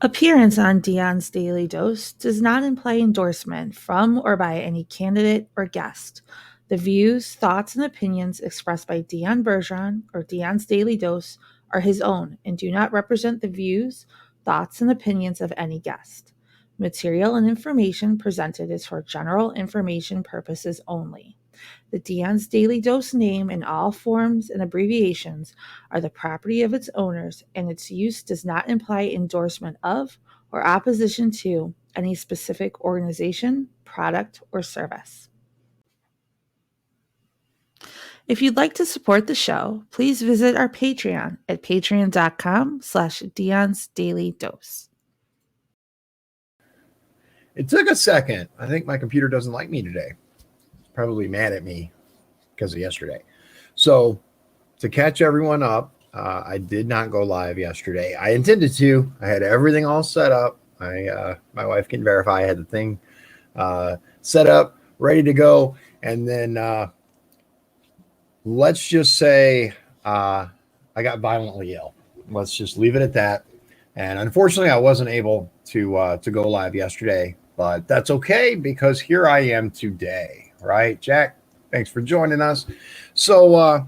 Appearance on Dion's Daily Dose does not imply endorsement from or by any candidate or guest. The views, thoughts, and opinions expressed by Dion Bergeron or Dion's Daily Dose are his own and do not represent the views, thoughts, and opinions of any guest. Material and information presented is for general information purposes only. The Dion's Daily Dose name in all forms and abbreviations are the property of its owners, and its use does not imply endorsement of or opposition to any specific organization, product, or service. If you'd like to support the show, please visit our Patreon at patreon.com/Dion's Daily Dose. It took a second. I think my computer doesn't like me today. It's probably mad at me because of yesterday. So to catch everyone up, I did not go live yesterday. I intended to. I had everything all set up. My wife can verify I had the thing set up, ready to go. And then let's just say I got violently ill. Let's just leave it at that. And unfortunately, I wasn't able to go live yesterday, but that's okay because here I am today, right, Jack? Thanks for joining us. So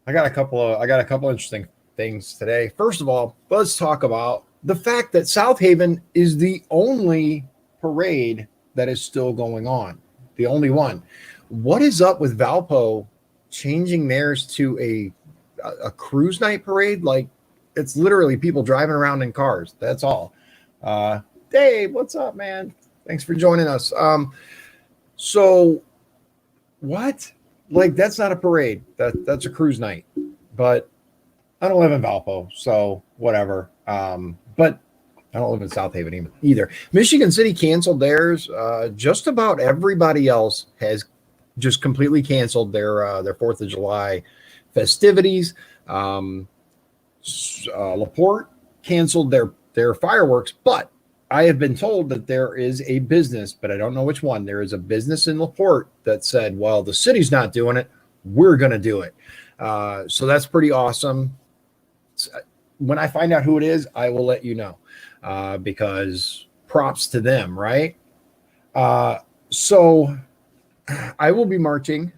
I got a couple interesting things today. First of all, let's talk about the fact that South Haven is the only parade that is still going on, the only one. What is up with Valpo changing theirs to a cruise night parade? Like, it's literally people driving around in cars. That's all. Dave, what's up, man? Thanks for joining us. So what? Like, that's not a parade. That's a cruise night. But I don't live in Valpo, so whatever. But I don't live in South Haven either. Michigan City canceled theirs. Just about everybody else has just completely canceled their 4th of July festivities. LaPorte canceled their fireworks, but I have been told that there is a business, but I don't know which one. There is a business in LaPorte that said, well, the city's not doing it. We're going to do it. So that's pretty awesome. When I find out who it is, I will let you know because props to them, right? So I will be marching.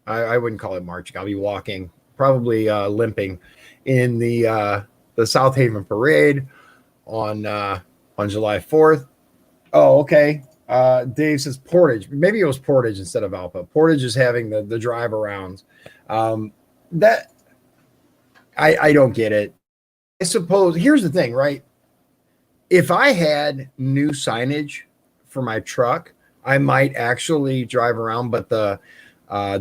I wouldn't call it marching. I'll be walking, probably limping in the South Haven parade on July 4th. Oh, okay. Dave says Portage. Maybe it was Portage instead of Alpha. Portage is having the drive arounds. That I don't get it. I suppose here's the thing, right? If I had new signage for my truck, I might actually drive around, but the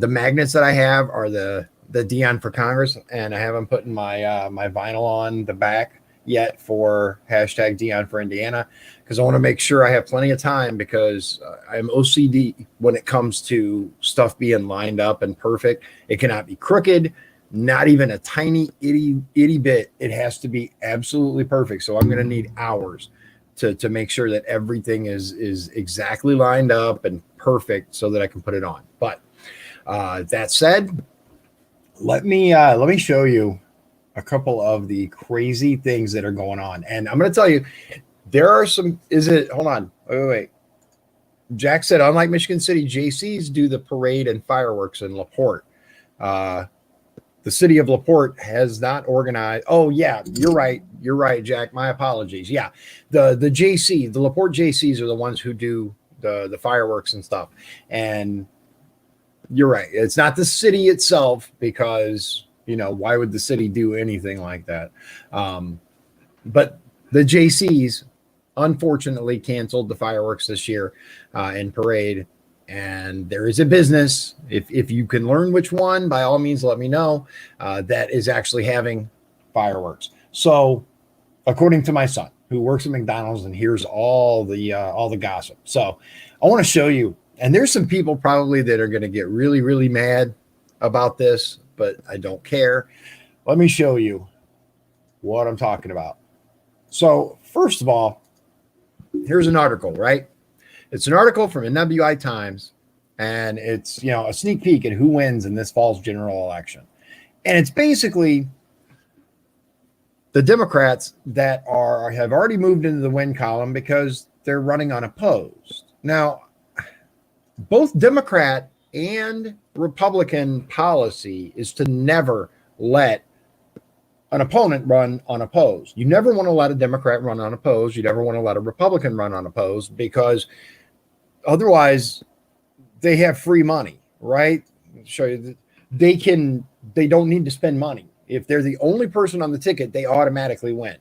magnets that I have are the Dion for Congress, and I haven't put my my vinyl on the back yet for hashtag Dion for Indiana because I want to make sure I have plenty of time because I'm OCD when it comes to stuff being lined up and perfect. It cannot be crooked, not even a tiny itty bit. It has to be absolutely perfect. So I'm going to need hours to make sure that everything is exactly lined up and perfect so that I can put it on. But that said, let me show you a couple of the crazy things that are going on. And I'm going to tell you, there are some, hold on. Wait. Jack said, unlike Michigan City, JCs do the parade and fireworks in LaPorte. The city of LaPorte has not organized. Oh yeah, you're right. You're right, Jack. My apologies. Yeah. The JC, the LaPorte JCs are the ones who do the fireworks and stuff. And you're right. It's not the city itself because, why would the city do anything like that? But the JCs unfortunately canceled the fireworks this year in parade. And there is a business, if you can learn which one, by all means, let me know, that is actually having fireworks. So according to my son, who works at McDonald's and hears all the gossip. So I want to show you, and there's some people probably that are going to get really, really mad about this, but I don't care. Let me show you what I'm talking about. So first of all, here's an article, right? It's an article from NWI Times, and it's, a sneak peek at who wins in this fall's general election. And it's basically the Democrats that have already moved into the win column because they're running unopposed. Now, both Democrat and Republican policy is to never let an opponent run unopposed. You never want to let a Democrat run unopposed. You never want to let a Republican run unopposed, because otherwise they have free money, right? Show you that they don't need to spend money. If they're the only person on the ticket, they automatically win.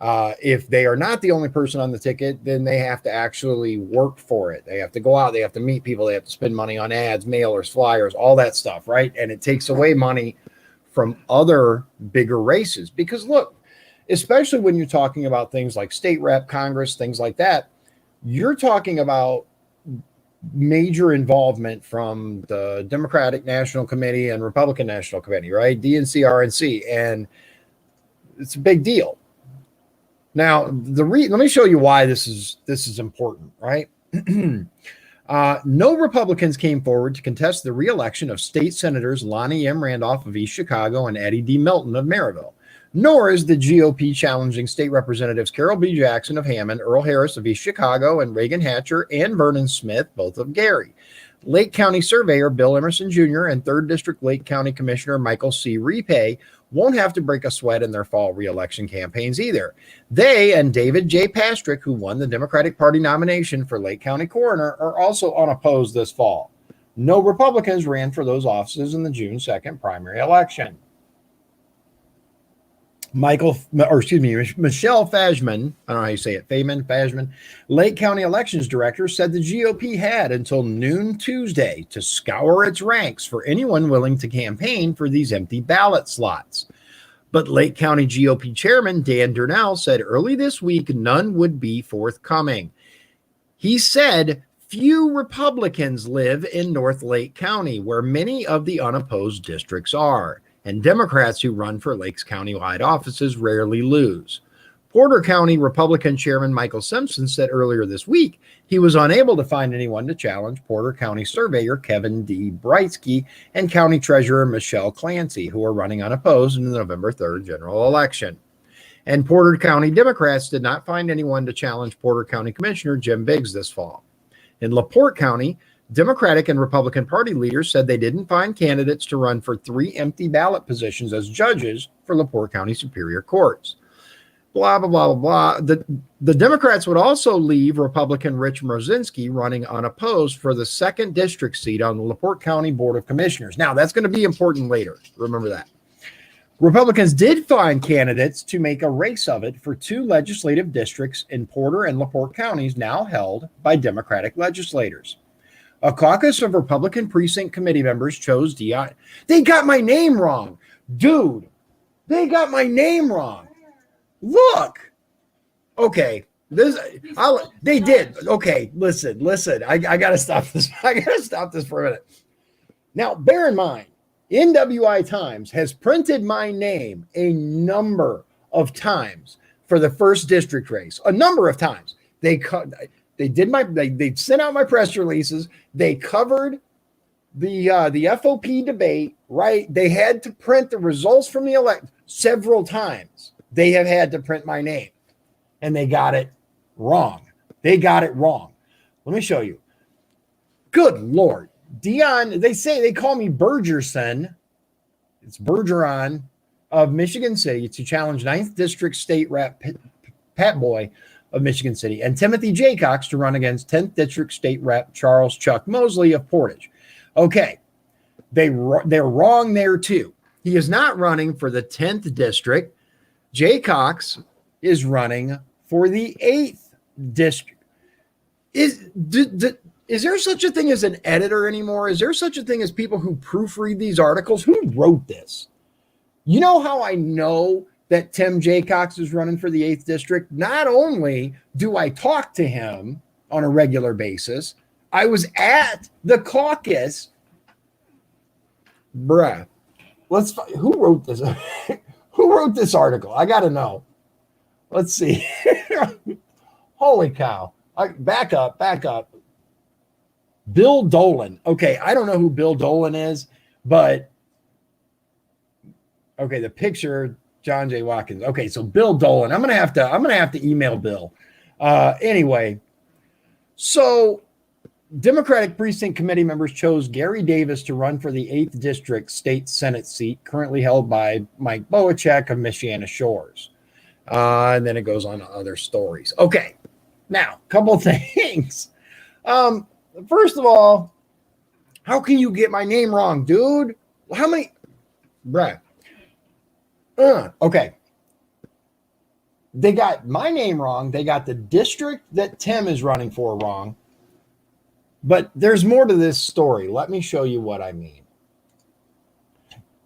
If they are not the only person on the ticket, then they have to actually work for it. They have to go out, they have to meet people, they have to spend money on ads, mailers, flyers, all that stuff, right? And it takes away money from other bigger races. Because look, especially when you're talking about things like state rep, Congress, things like that, you're talking about major involvement from the Democratic National Committee and Republican National Committee, right? DNC, RNC, and it's a big deal. Now, let me show you why this is important, right? No Republicans came forward to contest the re-election of state senators Lonnie M. Randolph of East Chicago and Eddie D. Melton of Maryville. Nor is the GOP challenging state representatives Carol B. Jackson of Hammond, Earl Harris of East Chicago, and Reagan Hatcher and Vernon Smith, both of Gary. Lake County Surveyor Bill Emerson Jr. and 3rd District Lake County Commissioner Michael C. Repay won't have to break a sweat in their fall re-election campaigns either. They and David J. Pastrick, who won the Democratic Party nomination for Lake County Coroner, are also unopposed this fall. No Republicans ran for those offices in the June 2nd primary election. Michelle Fashman, I don't know how you say it, Fashman, Lake County Elections Director, said the GOP had until noon Tuesday to scour its ranks for anyone willing to campaign for these empty ballot slots. But Lake County GOP Chairman Dan Durnell said early this week none would be forthcoming. He said few Republicans live in North Lake County, where many of the unopposed districts are, and Democrats who run for Lake's countywide offices rarely lose. Porter County Republican Chairman Michael Simpson said earlier this week he was unable to find anyone to challenge Porter County Surveyor Kevin D. Britsky and County Treasurer Michelle Clancy, who are running unopposed in the November 3rd general election. And Porter County Democrats did not find anyone to challenge Porter County Commissioner Jim Biggs this fall. In LaPorte County, Democratic and Republican Party leaders said they didn't find candidates to run for 3 empty ballot positions as judges for LaPorte County Superior Courts. Blah, blah, blah, blah, blah. The Democrats would also leave Republican Rich Mrozinski running unopposed for the 2nd district seat on the LaPorte County Board of Commissioners. Now, that's going to be important later. Remember that. Republicans did find candidates to make a race of it for 2 legislative districts in Porter and LaPorte counties now held by Democratic legislators. A caucus of Republican precinct committee members chose Dion. They got my name wrong. Dude, they got my name wrong. Look. Okay. They did. Okay, listen. I got to stop this. I got to stop this for a minute. Now, bear in mind, NWI Times has printed my name a number of times for the 1st district race. A number of times. They sent out my press releases. They covered the FOP debate, right? They had to print the results from the election several times. They have had to print my name, and they got it wrong. Let me show you. Good Lord. Dion, they call me Bergerson. It's Bergeron of Michigan City to challenge 9th District State Rep Pat Boy of Michigan City, and Timothy Jaycox to run against 10th District State Rep Charles Chuck Mosley of Portage. Okay, they're wrong there too. He is not running for the 10th District. Jaycox is running for the 8th District. Is there such a thing as an editor anymore? Is there such a thing as people who proofread these articles? Who wrote this? You know how I know that Tim Jaycox is running for the 8th District? Not only do I talk to him on a regular basis, I was at the caucus. Bruh, who wrote this? Who wrote this article? I got to know. Let's see. Holy cow. Back up. Bill Dolan. Okay, I don't know who Bill Dolan is, but okay, the picture, John J. Watkins. Okay, so Bill Dolan. I'm gonna have to email Bill. Anyway, so Democratic Precinct Committee members chose Gary Davis to run for the 8th District State Senate seat, currently held by Mike Boachek of Michiana Shores. And then it goes on to other stories. Okay, now, a couple of things. First of all, how can you get my name wrong, dude? How many? Bruh. Okay. They got my name wrong. They got the district that Tim is running for wrong. But there's more to this story. Let me show you what I mean.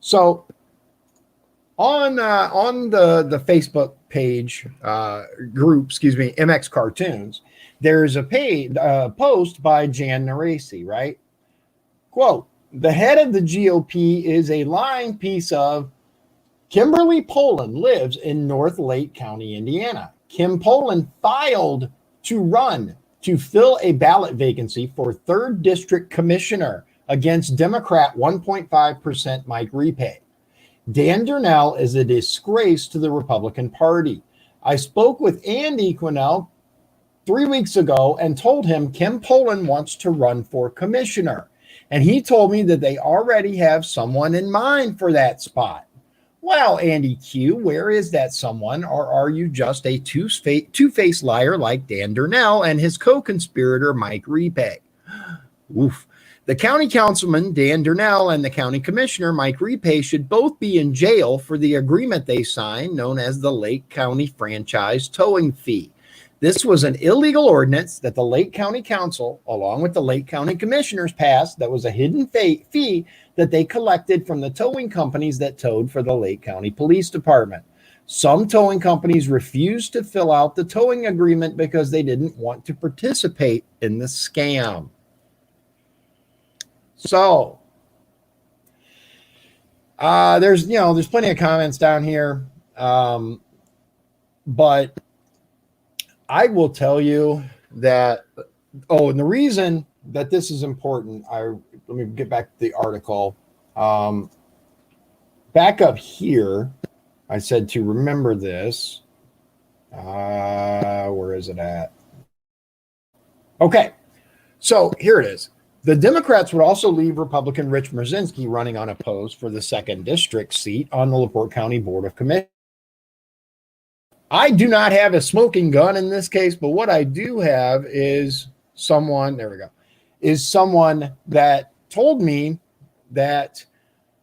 So on the Facebook page group, MX Cartoons, there's a post by Jan Naresi, right? Quote, the head of the GOP is a lying piece of Kimberly Poland lives in North Lake County, Indiana. Kim Poland filed to run to fill a ballot vacancy for 3rd District Commissioner against Democrat 1.5% Mike Repay. Dan Durnell is a disgrace to the Republican Party. I spoke with Andy Quinnell 3 weeks ago and told him Kim Poland wants to run for commissioner. And he told me that they already have someone in mind for that spot. Well, Andy Q, where is that someone? Or are you just a two-faced liar like Dan Durnell and his co-conspirator Mike Repay? Oof. The county councilman, Dan Durnell, and the county commissioner, Mike Repay, should both be in jail for the agreement they signed, known as the Lake County Franchise Towing Fee. This was an illegal ordinance that the Lake County Council, along with the Lake County Commissioners, passed that was a hidden fee that they collected from the towing companies that towed for the Lake County Police Department. Some towing companies refused to fill out the towing agreement because they didn't want to participate in the scam. So there's plenty of comments down here, but I will tell you that. Oh, and the reason that this is important, let me get back to the article. Back up here, I said to remember this. Where is it at? Okay, so here it is. The Democrats would also leave Republican Rich Mrzinski running unopposed for the 2nd District seat on the LaPorte County Board of Commissioners. I do not have a smoking gun in this case, but what I do have is someone that told me that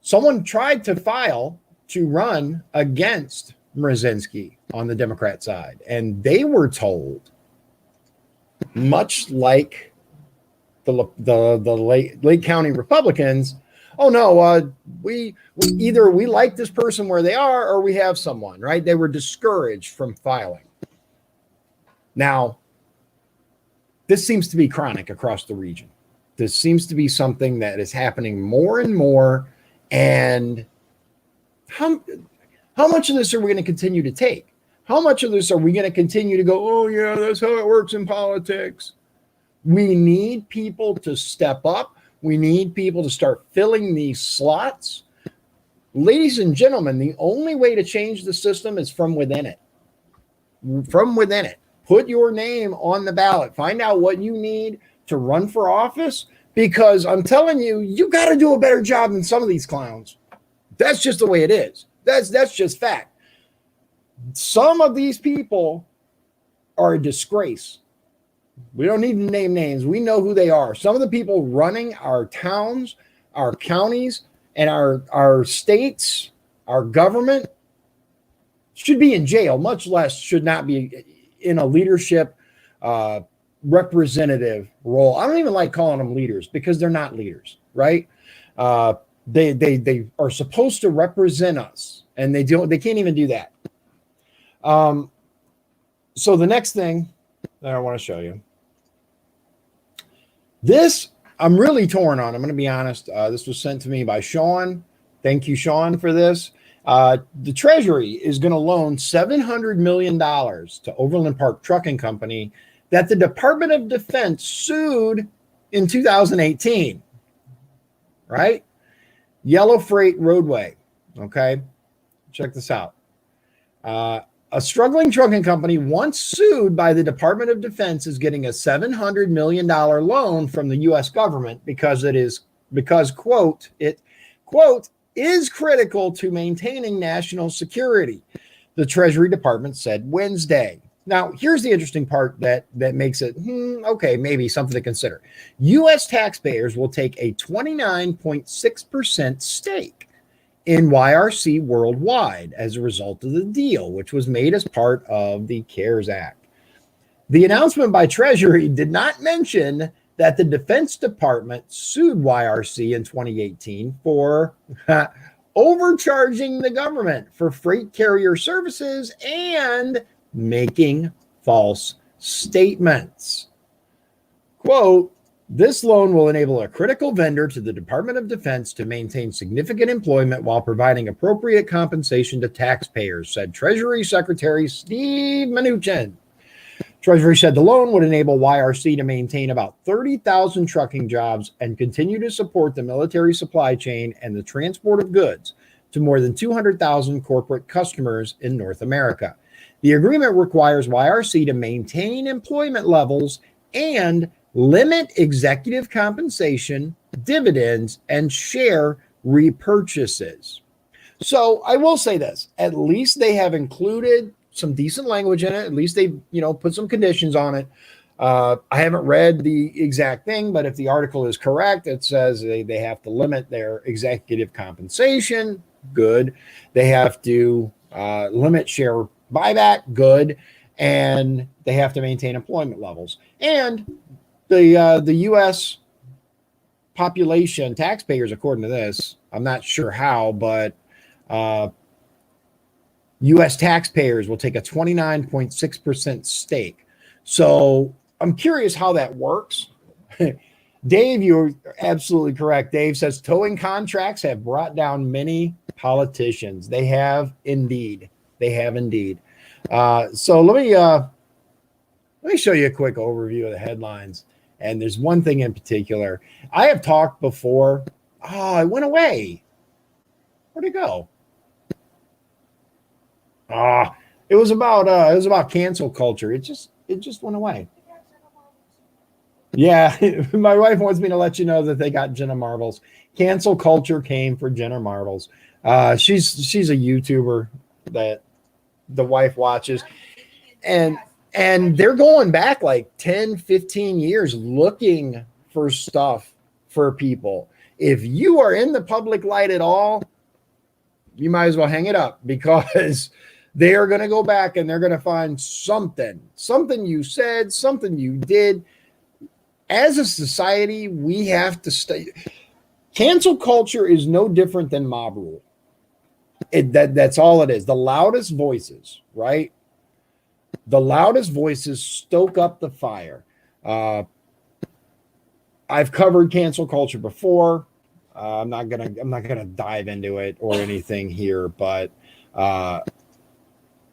someone tried to file to run against Mrzinski on the Democrat side. And they were told, much like the Lake County Republicans, oh no, we either we like this person where they are or we have someone, right? They were discouraged from filing. Now, this seems to be chronic across the region. This seems to be something that is happening more and more. And how much of this are we going to continue to take? How much of this are we going to continue to go, oh yeah, that's how it works in politics? We need people to step up. We need people to start filling these slots. Ladies and gentlemen, the only way to change the system is from within it. From within it. Put your name on the ballot. Find out what you need to run for office, because I'm telling you, you got to do a better job than some of these clowns. That's just the way it is. That's just fact. Some of these people are a disgrace. We don't need to name names. We know who they are. Some of the people running our towns, our counties, and our states, our government should be in jail, much less should not be in a leadership representative role. I don't even like calling them leaders because they're not leaders, right? They are supposed to represent us, and they can't even do that. So the next thing that I want to show you, this I'm really torn on. I'm going to be honest. This was sent to me by Sean. Thank you, Sean, for this. The Treasury is going to loan $700 million to Overland Park Trucking Company that the Department of Defense sued in 2018, right? Yellow Freight Roadway. Okay. Check this out. A struggling trucking company once sued by the Department of Defense is getting a $700 million loan from the U.S. government because quote is critical to maintaining national security, the Treasury Department said Wednesday. Now, here's the interesting part that makes it okay, maybe something to consider. U.S. taxpayers will take a 29.6% stake in YRC worldwide as a result of the deal, which was made as part of the CARES Act. The announcement by Treasury did not mention that the Defense Department sued YRC in 2018 for overcharging the government for freight carrier services and making false statements. Quote, this loan will enable a critical vendor to the Department of Defense to maintain significant employment while providing appropriate compensation to taxpayers, said Treasury Secretary Steve Mnuchin. Treasury said the loan would enable YRC to maintain about 30,000 trucking jobs and continue to support the military supply chain and the transport of goods to more than 200,000 corporate customers in North America. The agreement requires YRC to maintain employment levels and limit executive compensation, dividends, and share repurchases. So I will say this, at least they have included some decent language in it. At least they, put some conditions on it. I haven't read the exact thing, but if the article is correct, it says they have to limit their executive compensation. Good. They have to limit share buyback. Good. And they have to maintain employment levels. And the U.S. population, taxpayers, according to this, I'm not sure how, but U.S. taxpayers will take a 29.6% stake. So I'm curious how that works. Dave, you're absolutely correct. Dave says towing contracts have brought down many politicians. They have indeed. They have indeed. So let me show you a quick overview of the headlines. And there's one thing in particular. I have talked before. Oh, it went away. Where'd it go? It was about cancel culture. It just went away. Yeah, my wife wants me to let you know that they got Jenna Marbles. Cancel culture came for Jenna Marbles. She's a YouTuber that the wife watches, and they're going back like 10, 15 years looking for stuff for people. If you are in the public light at all, you might as well hang it up, because they are going to go back and they're going to find something you said, something you did. As a society, we have to stay. Cancel culture is no different than mob rule. That's all it is. The loudest voices, right? The loudest voices stoke up the fire. I've covered cancel culture before. I'm not gonna dive into it or anything here, but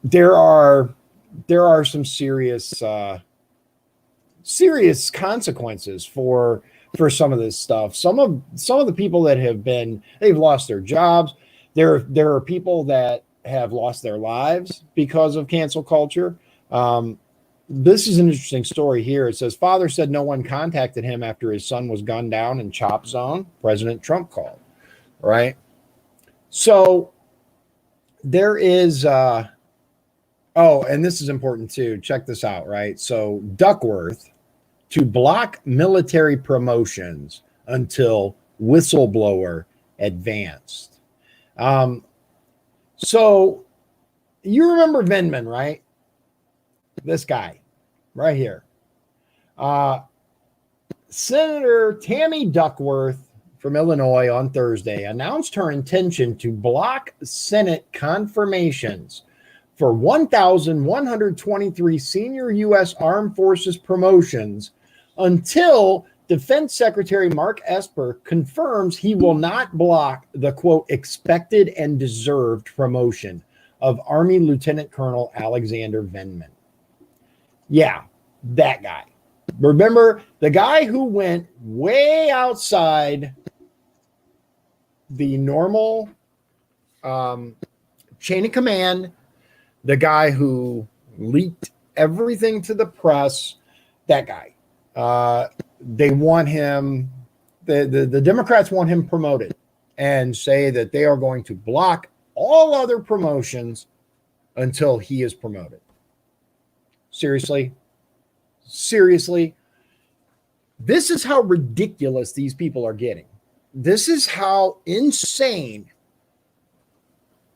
there are some serious consequences for some of this stuff. Some of the people that they've lost their jobs. There are people that have lost their lives because of cancel culture. This is an interesting story here. It says, father said no one contacted him after his son was gunned down in Chop Zone. President Trump called, right? So there is, and this is important too. Check this out, right? So Duckworth to block military promotions until whistleblower advanced. So you remember Vindman, right? This guy right here. Senator Tammy Duckworth from Illinois on Thursday announced her intention to block Senate confirmations for 1,123 senior U.S. Armed Forces promotions until Defense Secretary Mark Esper confirms he will not block the, quote, expected and deserved promotion of Army Lieutenant Colonel Alexander Vindman. Yeah, that guy. Remember, the guy who went way outside the normal chain of command the guy who leaked everything to the press, that guy. They want him, the Democrats want him promoted and say that they are going to block all other promotions until he is promoted. Seriously? Seriously? This is how ridiculous these people are getting. This is how insane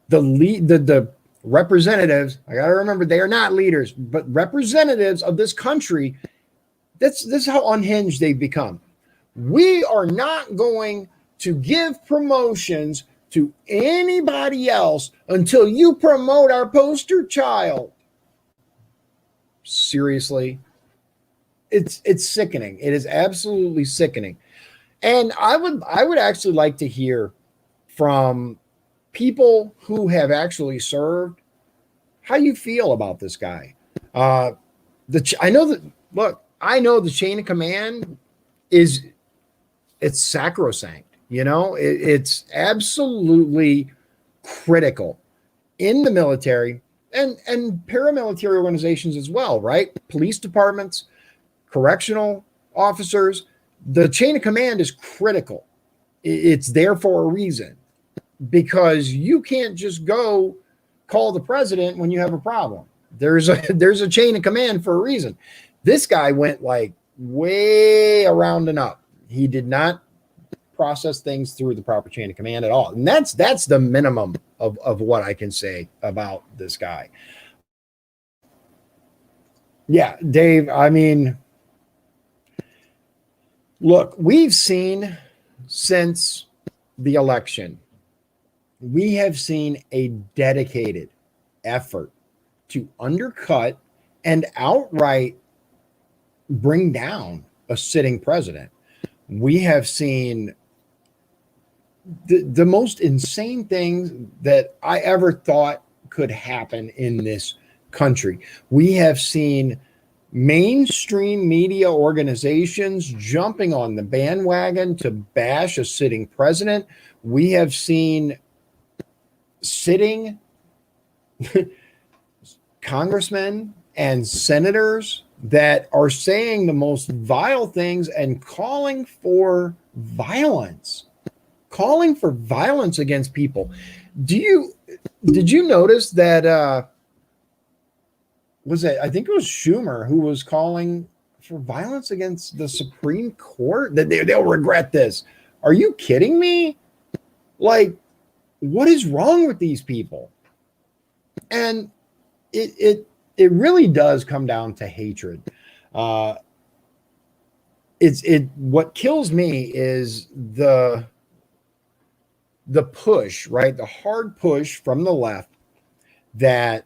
the representatives, I got to remember, they are not leaders, but representatives of this country, this is how unhinged they've become. We are not going to give promotions to anybody else until you promote our poster child. Seriously? It's sickening. It is absolutely sickening. And I would actually like to hear from people who have actually served how you feel about this guy. I know the chain of command it's sacrosanct. It's absolutely critical in the military and paramilitary organizations as well, right? Police departments, correctional officers. The chain of command is critical. It's there for a reason, because you can't just go call the president when you have a problem. There's a chain of command for a reason. This guy went like way around and up. He did not process things through the proper chain of command at all. And that's the minimum of what I can say about this guy. Yeah, Dave, I mean, look, we've seen since the election, we have seen a dedicated effort to undercut and outright bring down a sitting president. We have seen the most insane things that I ever thought could happen in this country. We have seen mainstream media organizations jumping on the bandwagon to bash a sitting president. We have seen sitting congressmen and senators that are saying the most vile things and calling for violence against people. Did you notice that I think it was Schumer who was calling for violence against the Supreme Court, that they'll regret this. Are you kidding me? Like, what is wrong with these people? And it really does come down to hatred. What kills me is the push, right? The hard push from the left that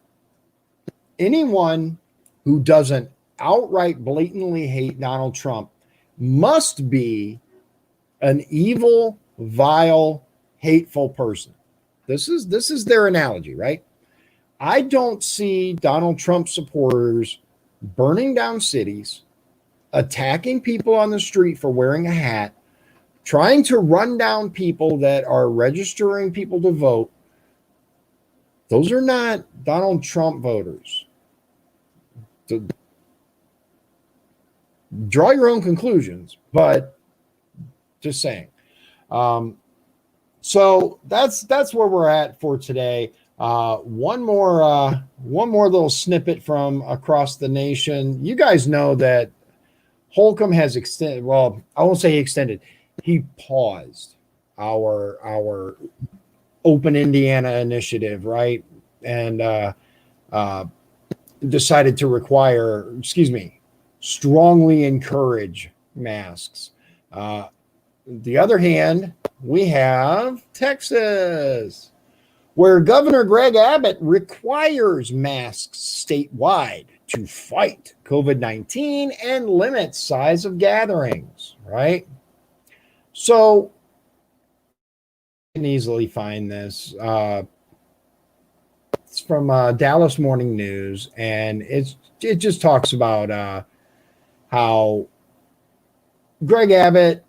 anyone who doesn't outright blatantly hate Donald Trump must be an evil, vile, hateful person. This is their analogy, right? I don't see Donald Trump supporters burning down cities, attacking people on the street for wearing a hat, trying to run down people that are registering people to vote. Those are not Donald Trump voters. Draw your own conclusions, but just saying. So that's where we're at for today. One more little snippet from across the nation. You guys know that Holcomb has extended. Well, I won't say he extended. He paused our Open Indiana initiative, right? And decided to strongly encourage masks. The other hand, we have Texas, where Governor Greg Abbott requires masks statewide to fight COVID-19 and limit size of gatherings, right? So you can easily find this. It's from Dallas Morning News, and it just talks about how Greg Abbott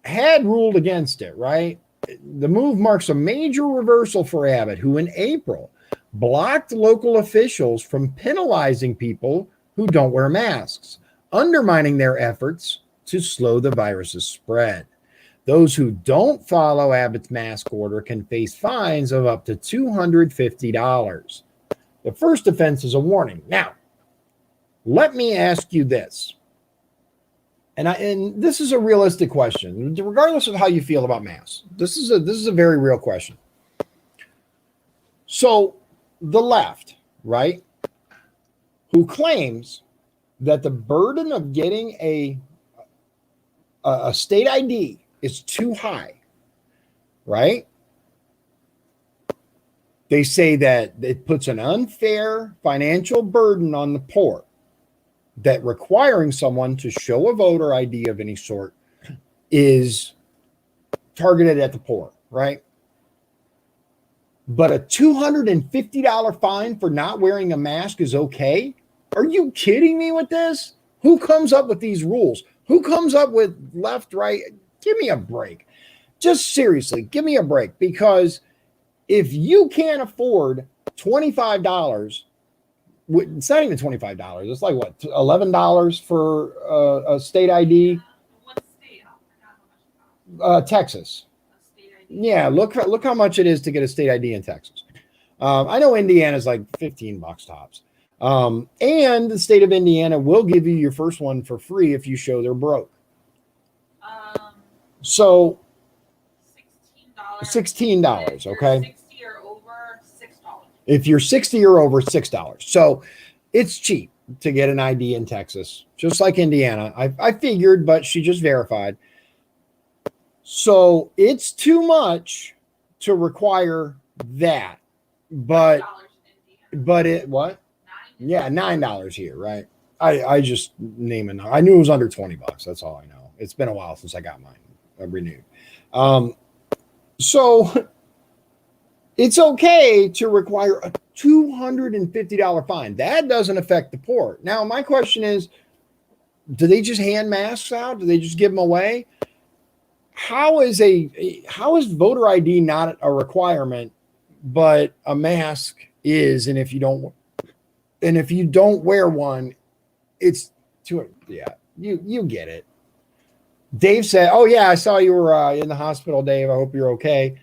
had ruled against it, right? The move marks a major reversal for Abbott, who in April blocked local officials from penalizing people who don't wear masks, undermining their efforts to slow the virus's spread. Those who don't follow Abbott's mask order can face fines of up to $250. The first offense is a warning. Now, let me ask you this. And this is a realistic question, regardless of how you feel about masks. This is a very real question. So the left, right, who claims that the burden of getting a state ID is too high, right? They say that it puts an unfair financial burden on the poor, that requiring someone to show a voter ID of any sort is targeted at the poor, right? But a $250 fine for not wearing a mask is okay? Are you kidding me with this? Who comes up with these rules? Who comes up with left, right? Give me a break. Just seriously, give me a break. Because if you can't afford $25, it's not even $25. It's like what, $11 for a state ID? What state? I forgot Texas. a state ID. Yeah, look how much it is to get a state ID in Texas. I know Indiana's like $15 tops. And the state of Indiana will give you your first one for free if you show they're broke. So $16, okay? 60 or over, $6. If you're 60 or over, $6. So it's cheap to get an ID in Texas, just like Indiana. I figured, but she just verified. So it's too much to require that. But it what? Yeah, $9 here, right? I just name it. I knew it was under $20. That's all I know. It's been a while since I got mine renewed. So it's okay to require a $250 fine. That doesn't affect the poor. Now, my question is, do they just hand masks out? Do they just give them away? How is voter ID not a requirement, but a mask is? And if you don't wear one, it's too. Yeah, you get it. Dave said, "Oh yeah, I saw you were in the hospital, Dave. I hope you're okay."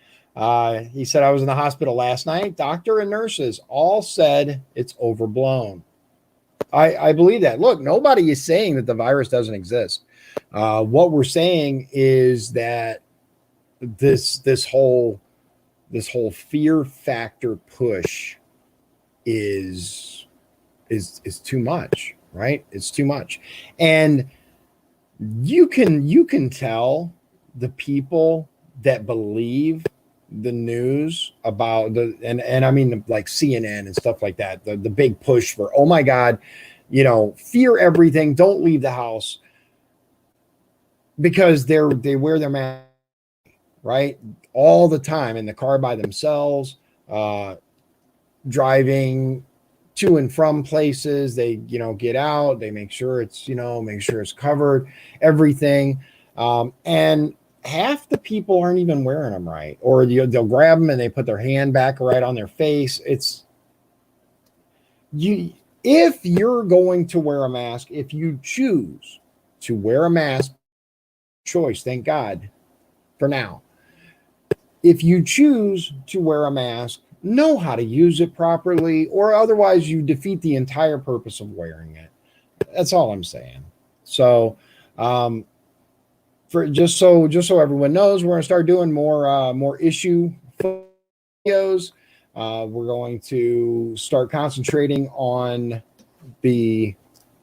He said, "I was in the hospital last night. Doctor and nurses all said it's overblown." I believe that. Look, nobody is saying that the virus doesn't exist. What we're saying is that this whole fear factor push is too much, right? It's too much, and you can tell the people that believe the news about and I mean like CNN and stuff like that, the big push for, oh my God, fear everything, don't leave the house, because they wear their mask, right, all the time in the car by themselves, driving to and from places. They get out, they make sure it's covered, everything, and half the people aren't even wearing them right, or they'll grab them and they put their hand back right on their face. If you're going to wear a mask, if you choose to wear a mask, choice, thank God for now. If you choose to wear a mask, know how to use it properly, or otherwise you defeat the entire purpose of wearing it. That's all I'm saying. So, just so everyone knows, we're going to start doing more issue videos. We're going to start concentrating on the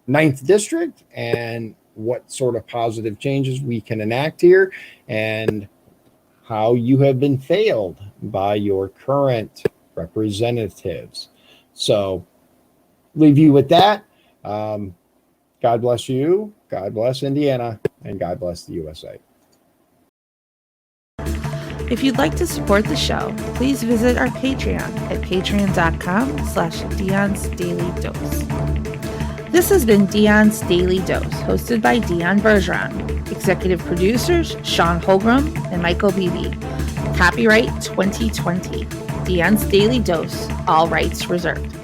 9th district and what sort of positive changes we can enact here, and how you have been failed by your current representatives. So leave you with that. God bless you. God bless Indiana, and God bless the USA. If you'd like to support the show, please visit our Patreon at patreon.com/Dion's Daily Dose. This has been Dion's Daily Dose, hosted by Dion Bergeron. Executive producers, Sean Holgram and Michael Beebe. Copyright 2020. Dion's Daily Dose, all rights reserved.